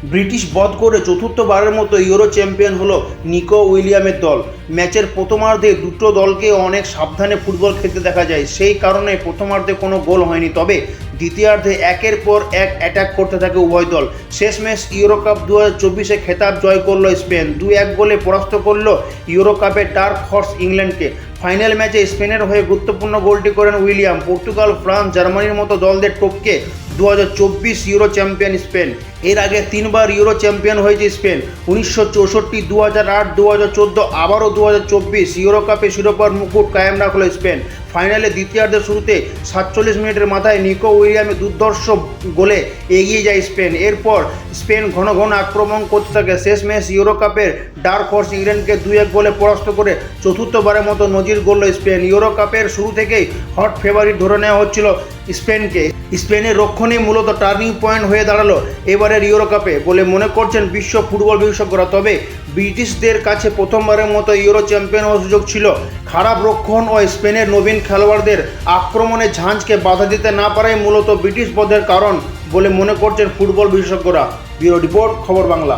British বধ করে চতুর্থবারের মতো ইউরো চ্যাম্পিয়ন হলো নিকো উইলিয়ামের দল। ম্যাচের প্রথমার্ধে দুটো দলকে অনেক সাবধানে ফুটবল খেলতে দেখা যায়, সেই কারণে প্রথমার্ধে কোনো গোল হয়নি। তবে দ্বিতীয়ার্ধে একের পর এক অ্যাটাক করতে থাকে উভয় দল। শেষমেশ ইউরো কাপ 2024-এ খেতাব জয় করলো স্পেন, 2-1 গোলে পরাস্ত করলো ইউরো কাপের ডার্ক হর্স ইংল্যান্ডকে। ফাইনাল ম্যাচে স্পেনের হয়ে গুরুত্বপূর্ণ গোলটি করেন উইলিয়াম। পর্তুগাল, ফ্রান্স, জার্মানির মতো দলদের টপকে 2024 ইউরো চ্যাম্পিয়ন স্পেন। এর আগে তিনবার ইউরো চ্যাম্পিয়ন হয়েছে স্পেন, 1964, 2008, 2014, আবারও 2024 ইউরো কাপে শিরোপার মুকুট কায়েম রাখলো স্পেন। ফাইনালে দ্বিতীয়ার্ধের শুরুতে 47 মিনিটের মাথায় নিকো উইলিয়ামের দুর্ধর্ষ গোলে এগিয়ে যায় স্পেন। এরপর স্পেন ঘন ঘন আক্রমণ করতে থাকে। শেষমেশ ইউরো কাপের ডার্ক হর্স ইংল্যান্ডকে 2-1 গোলে পরাস্ত করে চতুর্থবারের মতো নজির গড়ল স্পেন। ইউরো কাপের শুরু থেকেই হট ফেভারিট ধরে নেওয়া হচ্ছিল স্পেনকে। স্পেনের রক্ষণই মূলত টার্নিং পয়েন্ট হয়ে দাঁড়ালো এবারের ইউরো কাপে বলে মনে করছেন বিশ্ব ফুটবল বিশেষজ্ঞরা। তবে ব্রিটিশদের কাছে প্রথমবারের মতো ইউরো চ্যাম্পিয়ন হওয়ার সুযোগ ছিল। খারাপ রক্ষণ ও স্পেনের নবীন খেলোয়াড়দের আক্রমণে ঝাঁঝকে বাধা দিতে না পারাই মূলত ব্রিটিশ বধের কারণ বলে মনে করছেন ফুটবল বিশেষজ্ঞরা। ব্যুরো রিপোর্ট, খবর বাংলা।